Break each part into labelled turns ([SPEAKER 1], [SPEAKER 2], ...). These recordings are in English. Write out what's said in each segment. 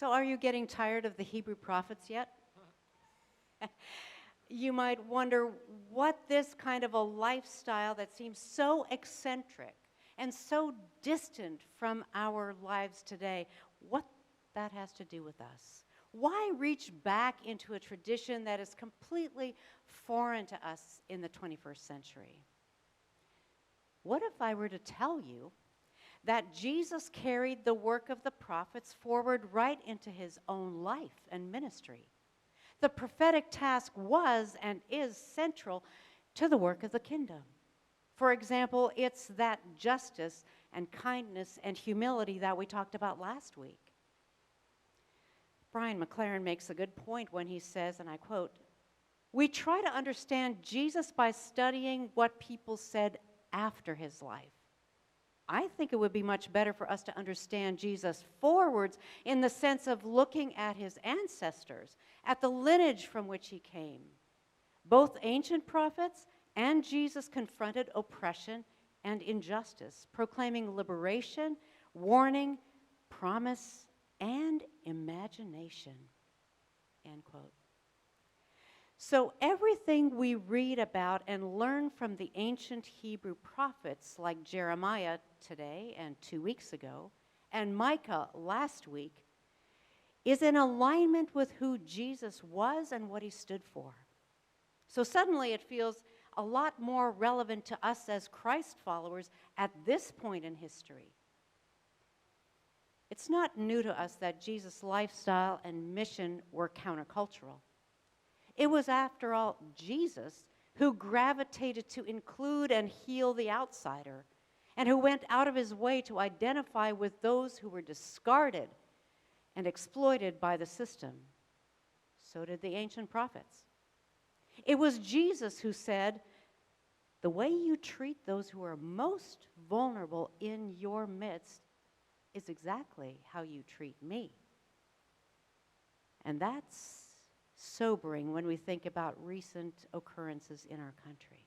[SPEAKER 1] So, are you getting tired of the Hebrew prophets yet? You might wonder what this kind of a lifestyle that seems so eccentric and so distant from our lives today, what that has to do with us. Why reach back into a tradition that is completely foreign to us in the 21st century? What if I were to tell you that Jesus carried the work of the prophets forward right into his own life and ministry? The prophetic task was and is central to the work of the kingdom. For example, it's that justice and kindness and humility that we talked about last week. Brian McLaren makes a good point when he says, and I quote, "We try to understand Jesus by studying what people said after his life. I think it would be much better for us to understand Jesus forwards in the sense of looking at his ancestors, at the lineage from which he came. Both ancient prophets and Jesus confronted oppression and injustice, proclaiming liberation, warning, promise, and imagination." End quote. So everything we read about and learn from the ancient Hebrew prophets like Jeremiah today and 2 weeks ago, and Micah last week, is in alignment with who Jesus was and what he stood for. So suddenly it feels a lot more relevant to us as Christ followers at this point in history. It's not new to us that Jesus' lifestyle and mission were countercultural. It was, after all, Jesus who gravitated to include and heal the outsider, and who went out of his way to identify with those who were discarded and exploited by the system. So did the ancient prophets. It was Jesus who said, "The way you treat those who are most vulnerable in your midst is exactly how you treat me." And that's sobering when we think about recent occurrences in our country.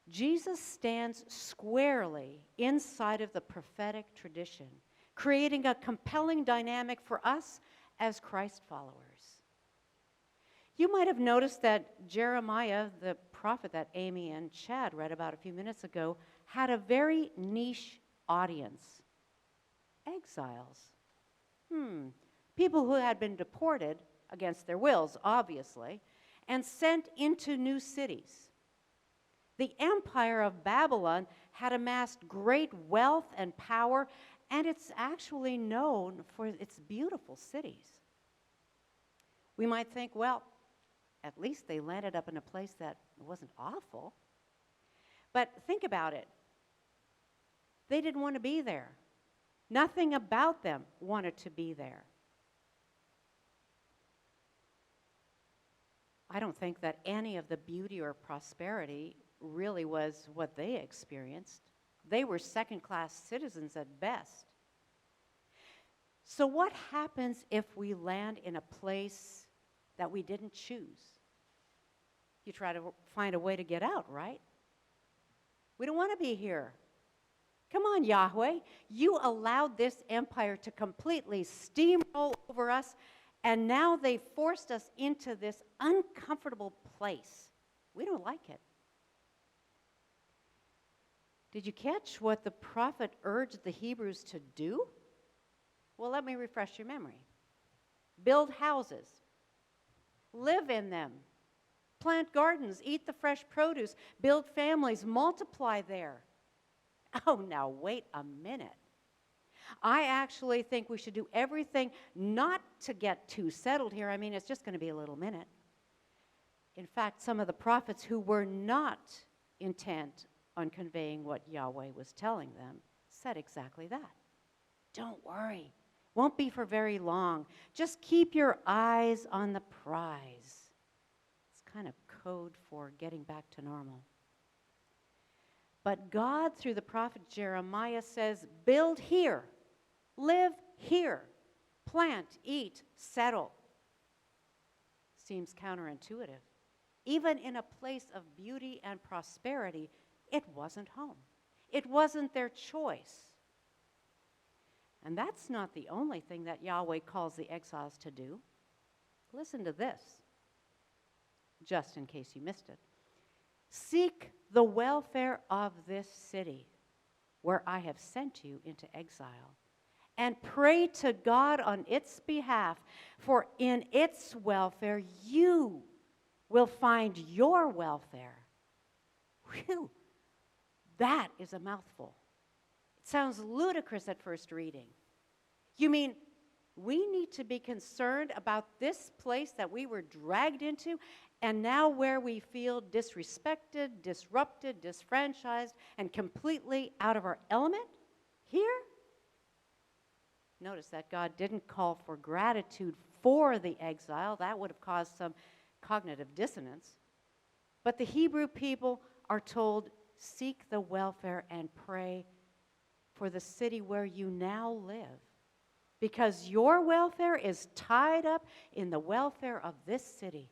[SPEAKER 1] Jesus stands squarely inside of the prophetic tradition, creating a compelling dynamic for us as Christ followers. You might have noticed that Jeremiah, the prophet that Amy and Chad read about a few minutes ago, had a very niche audience. Exiles. People who had been deported against their wills, obviously, and sent into new cities. The empire of Babylon had amassed great wealth and power, and it's actually known for its beautiful cities. We might think, well, at least they landed up in a place that wasn't awful. But think about it. They didn't want to be there. Nothing about them wanted to be there. I don't think that any of the beauty or prosperity really was what they experienced. They were second-class citizens at best. So what happens if we land in a place that we didn't choose? You try to find a way to get out, right? We don't want to be here. Come on, Yahweh. You allowed this empire to completely steamroll over us, and now they forced us into this uncomfortable place. We don't like it. Did you catch what the prophet urged the Hebrews to do? Well, let me refresh your memory. Build houses. Live in them. Plant gardens. Eat the fresh produce. Build families. Multiply there. Oh, now wait a minute. I actually think we should do everything not to get too settled here. I mean, it's just going to be a little minute. In fact, some of the prophets who were not intent on conveying what Yahweh was telling them said exactly that. Don't worry. Won't be for very long. Just keep your eyes on the prize. It's kind of code for getting back to normal. But God, through the prophet Jeremiah, says, build here, live here, plant, eat, settle. Seems counterintuitive. Even in a place of beauty and prosperity, it wasn't home. It wasn't their choice. And that's not the only thing that Yahweh calls the exiles to do. Listen to this, just in case you missed it. Seek the welfare of this city where I have sent you into exile, and pray to God on its behalf, for in its welfare you will find your welfare. Whew, that is a mouthful. It sounds ludicrous at first reading. You mean we need to be concerned about this place that we were dragged into, and now where we feel disrespected, disrupted, disfranchised, and completely out of our element? Here? Notice that God didn't call for gratitude for the exile. That would have caused some cognitive dissonance. But the Hebrew people are told, seek the welfare and pray for the city where you now live, because your welfare is tied up in the welfare of this city.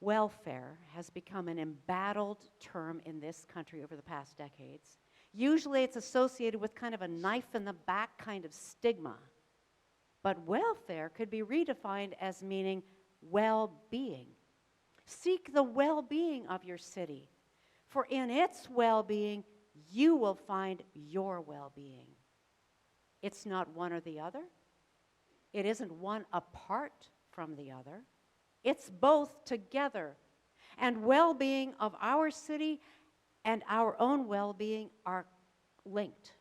[SPEAKER 1] Welfare has become an embattled term in this country over the past decades. Usually it's associated with kind of a knife in the back kind of stigma. But welfare could be redefined as meaning well-being. Seek the well-being of your city, for in its well-being, you will find your well-being. It's not one or the other. It isn't one apart from the other. It's both together. And well-being of our city and our own well-being are linked.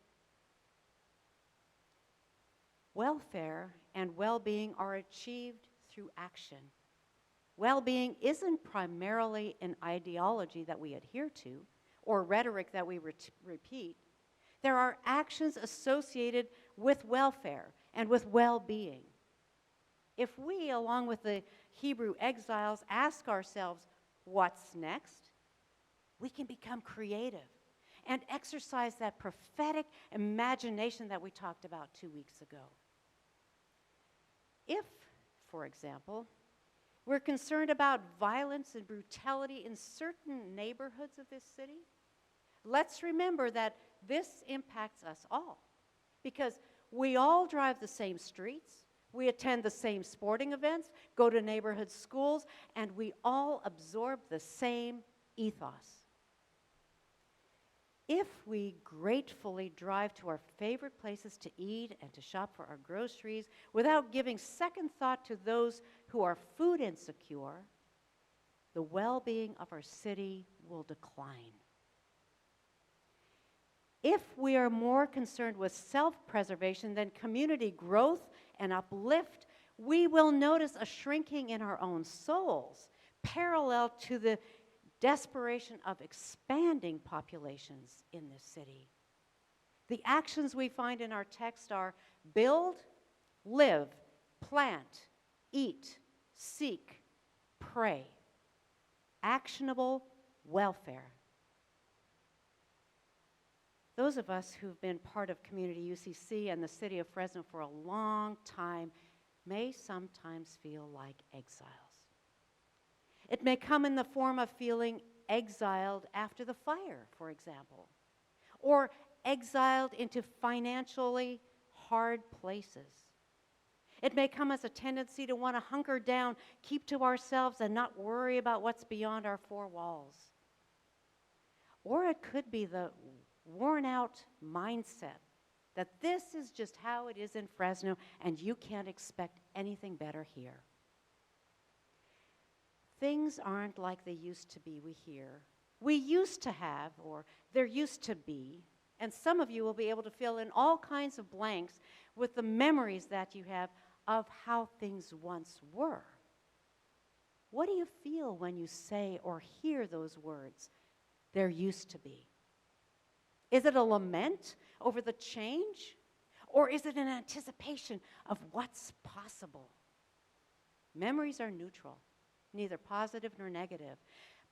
[SPEAKER 1] Welfare and well-being are achieved through action. Well-being isn't primarily an ideology that we adhere to or rhetoric that we repeat. There are actions associated with welfare and with well-being. If we, along with the Hebrew exiles, ask ourselves, what's next? We can become creative and exercise that prophetic imagination that we talked about 2 weeks ago. If, for example, we're concerned about violence and brutality in certain neighborhoods of this city, let's remember that this impacts us all, because we all drive the same streets, we attend the same sporting events, go to neighborhood schools, and we all absorb the same ethos. If we gratefully drive to our favorite places to eat and to shop for our groceries without giving second thought to those who are food insecure, the well-being of our city will decline. If we are more concerned with self-preservation than community growth and uplift, we will notice a shrinking in our own souls, parallel to the desperation of expanding populations in this city. The actions we find in our text are build, live, plant, eat, seek, pray. Actionable welfare. Those of us who've been part of Community UCC and the city of Fresno for a long time may sometimes feel like exiles. It may come in the form of feeling exiled after the fire, for example, or exiled into financially hard places. It may come as a tendency to want to hunker down, keep to ourselves, and not worry about what's beyond our four walls. Or it could be the worn-out mindset that this is just how it is in Fresno, and you can't expect anything better here. Things aren't like they used to be, we hear. We used to have, or there used to be, and some of you will be able to fill in all kinds of blanks with the memories that you have of how things once were. What do you feel when you say or hear those words, there used to be? Is it a lament over the change? Or is it an anticipation of what's possible? Memories are neutral, neither positive nor negative.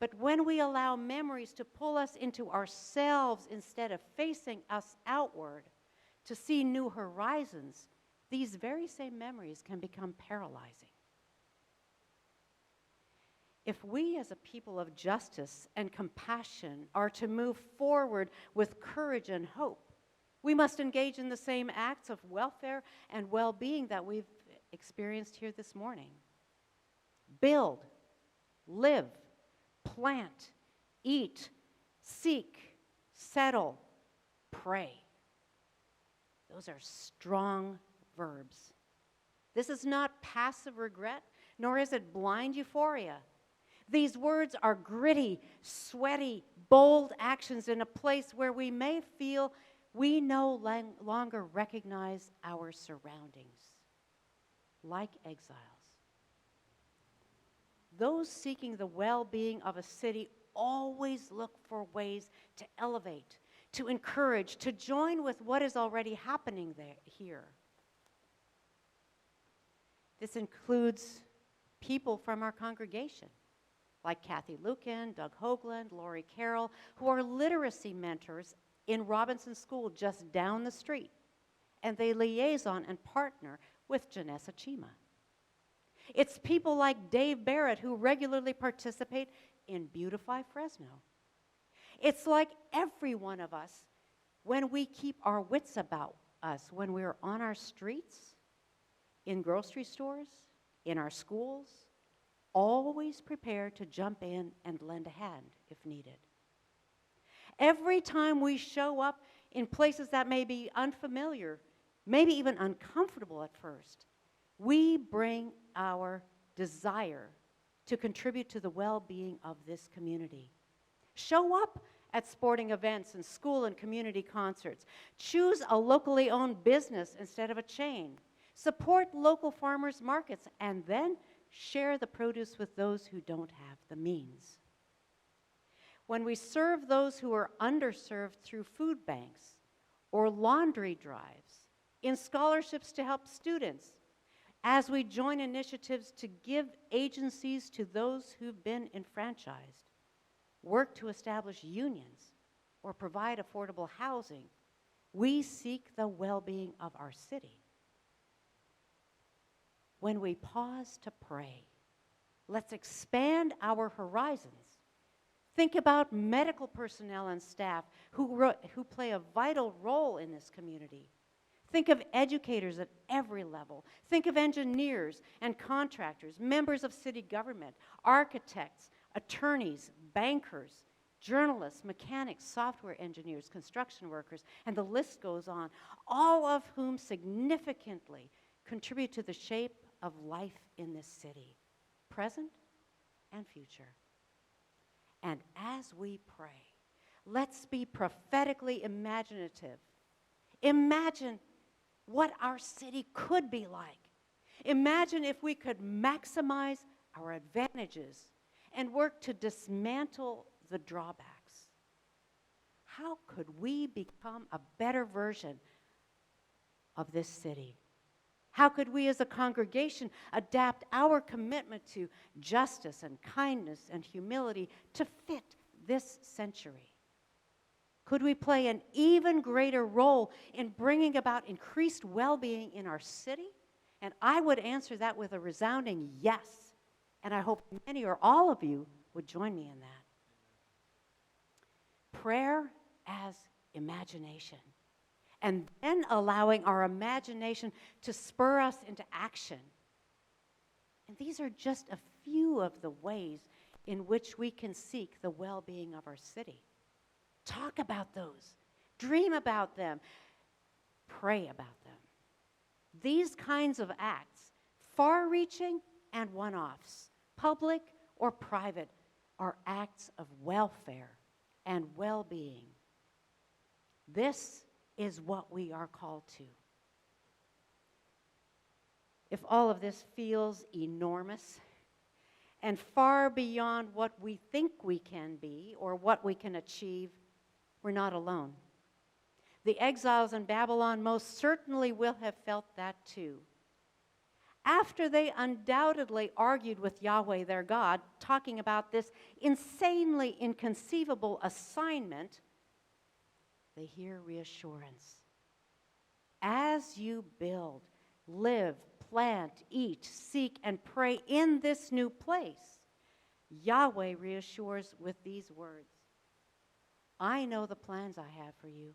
[SPEAKER 1] But when we allow memories to pull us into ourselves instead of facing us outward to see new horizons, these very same memories can become paralyzing. If we as a people of justice and compassion are to move forward with courage and hope, We must engage in the same acts of welfare and well-being that we've experienced here this morning. Build, live, plant, eat, seek, settle, pray. Those are strong verbs. This is not passive regret, nor is it blind euphoria. These words are gritty, sweaty, bold actions in a place where we may feel we no longer recognize our surroundings, like exiles. Those seeking the well-being of a city always look for ways to elevate, to encourage, to join with what is already happening here. This includes people from our congregation, like Kathy Lucan, Doug Hoagland, Lori Carroll, who are literacy mentors in Robinson School just down the street, and they liaison and partner with Janessa Chima. It's people like Dave Barrett who regularly participate in Beautify Fresno. It's like every one of us when we keep our wits about us, when we're on our streets, in grocery stores, in our schools, always prepared to jump in and lend a hand if needed. Every time we show up in places that may be unfamiliar, maybe even uncomfortable at first, we bring our desire to contribute to the well-being of this community. Show up at sporting events and school and community concerts. Choose a locally owned business instead of a chain. Support local farmers markets, and then share the produce with those who don't have the means. When we serve those who are underserved through food banks or laundry drives, in scholarships to help students, as we join initiatives to give agencies to those who've been enfranchised, work to establish unions, or provide affordable housing, we seek the well-being of our city. When we pause to pray, let's expand our horizons. Think about medical personnel and staff who play a vital role in this community. Think of educators at every level. Think of engineers and contractors, members of city government, architects, attorneys, bankers, journalists, mechanics, software engineers, construction workers, and the list goes on, all of whom significantly contribute to the shape of life in this city, present and future. And as we pray, let's be prophetically imaginative. Imagine what our city could be like. Imagine if we could maximize our advantages and work to dismantle the drawbacks. How could we become a better version of this city? How could we as a congregation adapt our commitment to justice and kindness and humility to fit this century? Could we play an even greater role in bringing about increased well-being in our city? And I would answer that with a resounding yes. And I hope many or all of you would join me in that. Prayer as imagination. And then allowing our imagination to spur us into action. And these are just a few of the ways in which we can seek the well-being of our city. Talk about those. Dream about them. Pray about them. These kinds of acts, far-reaching and one-offs, public or private, are acts of welfare and well-being. This is what we are called to. If all of this feels enormous and far beyond what we think we can be or what we can achieve, we're not alone. The exiles in Babylon most certainly will have felt that too. After they undoubtedly argued with Yahweh their God, talking about this insanely inconceivable assignment, they hear reassurance. As you build, live, plant, eat, seek, and pray in this new place, Yahweh reassures with these words, I know the plans I have for you,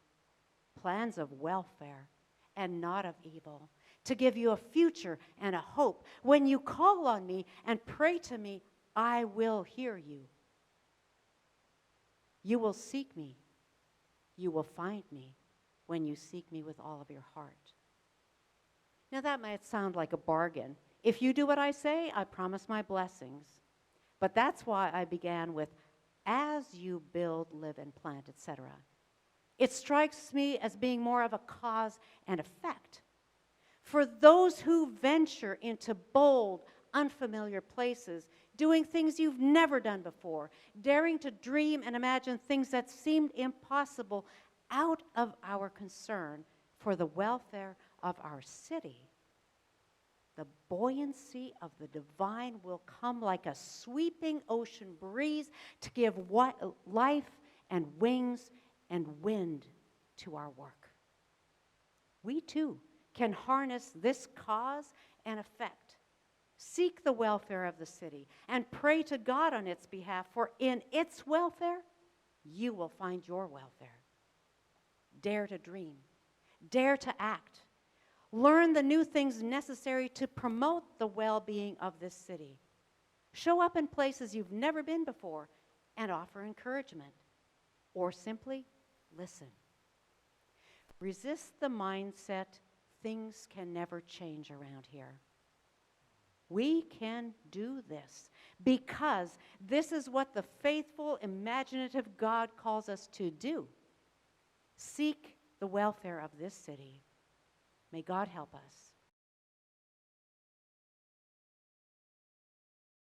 [SPEAKER 1] plans of welfare and not of evil, to give you a future and a hope. When you call on me and pray to me, I will hear you. You will seek me. You will find me when you seek me with all of your heart. Now that might sound like a bargain. If you do what I say, I promise my blessings. But that's why I began with, as you build, live, and plant, etc. It strikes me as being more of a cause and effect. For those who venture into bold, unfamiliar places, doing things you've never done before, daring to dream and imagine things that seemed impossible out of our concern for the welfare of our city, the buoyancy of the divine will come like a sweeping ocean breeze to give life and wings and wind to our work. We too can harness this cause and effect. Seek the welfare of the city and pray to God on its behalf, for in its welfare, you will find your welfare. Dare to dream. Dare to act. Learn the new things necessary to promote the well-being of this city. Show up in places you've never been before and offer encouragement. Or simply listen. Resist the mindset things can never change around here. We can do this because this is what the faithful, imaginative God calls us to do. Seek the welfare of this city. May God help us.